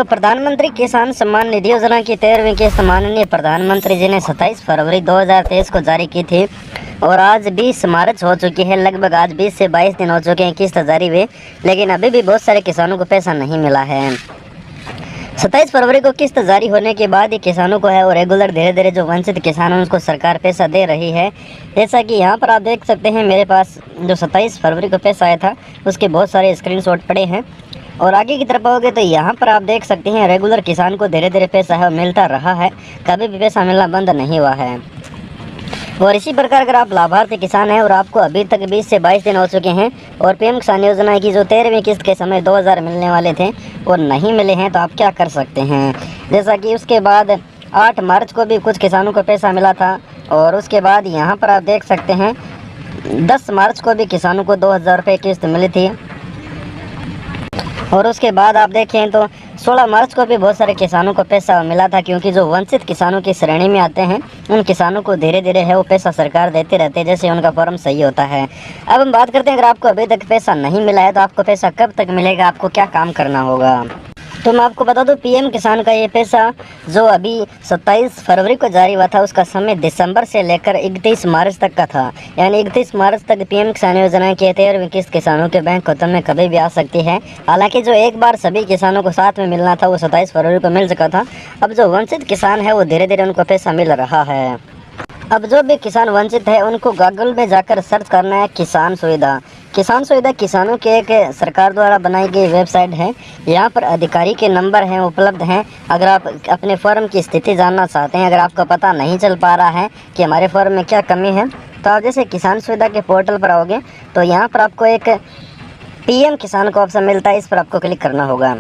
तो प्रधानमंत्री किसान सम्मान निधि योजना की 13वीं किस्त माननीय प्रधानमंत्री जी ने 27 फरवरी 2023 को जारी की थी और आज 20 मार्च हो चुकी है। लगभग आज 20 से 22 दिन हो चुके हैं किस्त जारी हुए, लेकिन अभी भी बहुत सारे किसानों को पैसा नहीं मिला है। 27 फरवरी को किस्त जारी होने के बाद ही किसानों को है और रेगुलर धीरे धीरे जो वंचित किसान हैं उनको सरकार पैसा दे रही है। जैसा कि यहाँ पर आप देख सकते हैं, मेरे पास जो 27 फरवरी को पैसा आया था उसके बहुत सारे स्क्रीनशॉट पड़े हैं और आगे की तरफ आओगे तो यहाँ पर आप देख सकते हैं रेगुलर किसान को धीरे धीरे पैसा है मिलता रहा है, कभी भी पैसा मिलना बंद नहीं हुआ है। और इसी प्रकार अगर आप लाभार्थी किसान हैं और आपको अभी तक 20 से 22 दिन हो चुके हैं और पीएम किसान योजना की जो 13वीं किस्त के समय 2000 मिलने वाले थे और नहीं मिले हैं, तो आप क्या कर सकते हैं। जैसा कि उसके बाद 8 मार्च को भी कुछ किसानों को पैसा मिला था और उसके बाद यहाँ पर आप देख सकते हैं 10 मार्च को भी किसानों को 2000 रुपये किस्त मिली थी और उसके बाद आप देखें तो 16 मार्च को भी बहुत सारे किसानों को पैसा मिला था, क्योंकि जो वंचित किसानों की श्रेणी में आते हैं उन किसानों को धीरे धीरे है वो पैसा सरकार देते रहते हैं जैसे उनका फॉर्म सही होता है। अब हम बात करते हैं, अगर आपको अभी तक पैसा नहीं मिला है तो आपको पैसा कब तक मिलेगा, आपको क्या काम करना होगा। तो मैं आपको बता दूं, पीएम किसान का ये पैसा जो अभी 27 फरवरी को जारी हुआ था उसका समय दिसंबर से लेकर 31 मार्च तक का था, यानी 31 मार्च तक पीएम किसान योजना की 13वीं किस्त किसानों के बैंक खातों में कभी भी आ सकती है। हालांकि जो एक बार सभी किसानों को साथ में मिलना था वो 27 फरवरी को मिल चुका था। अब जो वंचित किसान है वो धीरे धीरे उनको पैसा मिल रहा है। अब जो भी किसान वंचित है उनको गूगल में जाकर सर्च करना है किसान सुविधा। किसान सुविधा किसानों के एक सरकार द्वारा बनाई गई वेबसाइट है। यहाँ पर अधिकारी के नंबर हैं उपलब्ध हैं। अगर आप अपने फॉर्म की स्थिति जानना चाहते हैं, अगर आपको पता नहीं चल पा रहा है कि हमारे फॉर्म में क्या कमी है, तो आप जैसे किसान सुविधा के पोर्टल पर आओगे तो यहाँ पर आपको एक पीएम किसान का ऑप्शन मिलता है, इस पर आपको क्लिक करना होगा।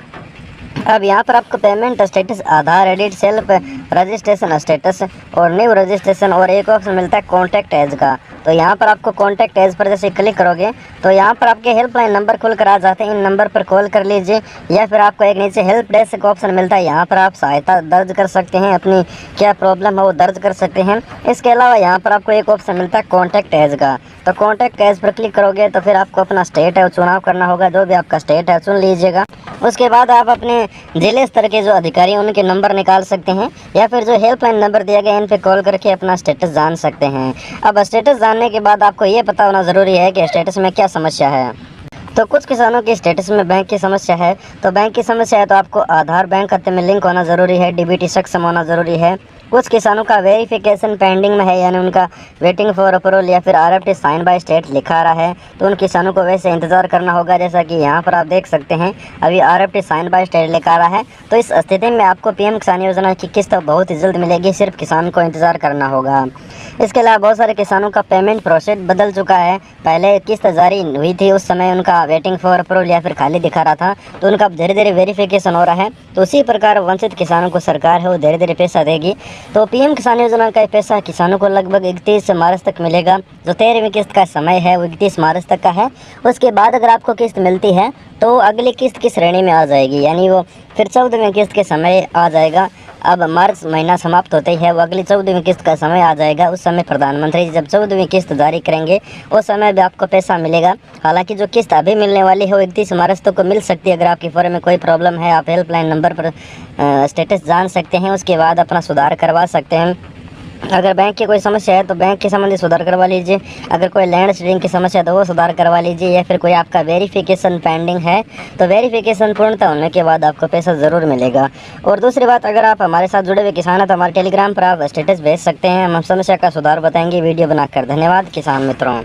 अब यहाँ पर आपको पेमेंट स्टेटस, आधार, एडिट, सेल्फ रजिस्ट्रेशन स्टेटस और न्यू रजिस्ट्रेशन और एक ऑप्शन मिलता है कॉन्टैक्ट एज का। तो यहाँ पर आपको कॉन्टैक्ट एज पर जैसे क्लिक करोगे तो यहाँ पर आपके हेल्पलाइन नंबर खुल कर आ जाते हैं। इन नंबर पर कॉल कर लीजिए या फिर आपको एक नीचे हेल्प डेस्क का ऑप्शन मिलता है, यहाँ पर आप सहायता दर्ज कर सकते हैं, अपनी क्या प्रॉब्लम है वो दर्ज कर सकते हैं। इसके अलावा यहाँ पर आपको एक ऑप्शन मिलता है कॉन्टैक्ट एज का। तो कॉन्टैक्ट एज पर क्लिक करोगे तो फिर आपको अपना स्टेट है वो चुनाव करना होगा, जो भी आपका स्टेट है चुन लीजिएगा। उसके बाद आप अपने जिले स्तर के जो अधिकारी हैं उनके नंबर निकाल सकते हैं या फिर जो हेल्पलाइन नंबर दिया गया है इन पे कॉल करके अपना स्टेटस जान सकते हैं। अब स्टेटस जानने के बाद आपको ये पता होना ज़रूरी है कि स्टेटस में क्या समस्या है। तो कुछ किसानों की स्टेटस में बैंक की समस्या है, तो बैंक की समस्या है तो आपको आधार बैंक खाते में लिंक होना ज़रूरी है, डीबीटी सक्षम होना ज़रूरी है। कुछ किसानों का वेरिफिकेशन पेंडिंग में है, यानी उनका वेटिंग फॉर अप्रूवल या फिर आरएफटी साइन बाय स्टेट लिखा आ रहा है, तो उन किसानों को वैसे इंतज़ार करना होगा। जैसा कि यहाँ पर आप देख सकते हैं अभी आरएफटी साइन बाय स्टेट लिखा आ रहा है। तो इस स्थिति में आपको पीएम किसान योजना की किस्त बहुत ही जल्द मिलेगी, सिर्फ किसान को इंतज़ार करना होगा। इसके अलावा बहुत सारे किसानों का पेमेंट प्रोसेस बदल चुका है। पहले किस्त जारी हुई थी उस समय उनका वेटिंग फॉर अप्रूवल या फिर खाली दिखा रहा था, तो उनका धीरे धीरे वेरिफिकेशन हो रहा है। तो उसी प्रकार वंचित किसानों को सरकार है वो धीरे धीरे पैसा देगी। तो पीएम किसान योजना का पैसा किसानों को लगभग 31 मार्च तक मिलेगा। जो 13वीं किस्त का समय है वो 31 मार्च तक का है। उसके बाद अगर आपको किस्त मिलती है तो अगली किस्त की श्रेणी में आ जाएगी, यानी वो फिर 14वीं किस्त के समय आ जाएगा। अब मार्च महीना समाप्त होते ही है वो अगली 14वीं किस्त का समय आ जाएगा। उस समय प्रधानमंत्री जब 14वीं किस्त जारी करेंगे उस समय भी आपको पैसा मिलेगा। हालांकि जो किस्त अभी मिलने वाली है वो 31 मार्च तक को मिल सकती है। अगर आपकी फॉर्म में कोई प्रॉब्लम है आप हेल्पलाइन नंबर पर स्टेटस जान सकते हैं, उसके बाद अपना सुधार करवा सकते हैं। अगर बैंक की कोई समस्या है तो बैंक के संबंधी सुधार करवा लीजिए, अगर कोई लैंड सीडिंग की समस्या है तो वो सुधार करवा लीजिए, या फिर कोई आपका वेरिफिकेशन पेंडिंग है तो वेरिफिकेशन पूर्णतः होने के बाद आपको पैसा ज़रूर मिलेगा। और दूसरी बात, अगर आप हमारे साथ जुड़े हुए किसान हैं तो हमारे टेलीग्राम पर आप स्टेटस भेज सकते हैं, हम समस्या का सुधार बताएंगे वीडियो बनाकर। धन्यवाद किसान मित्रों।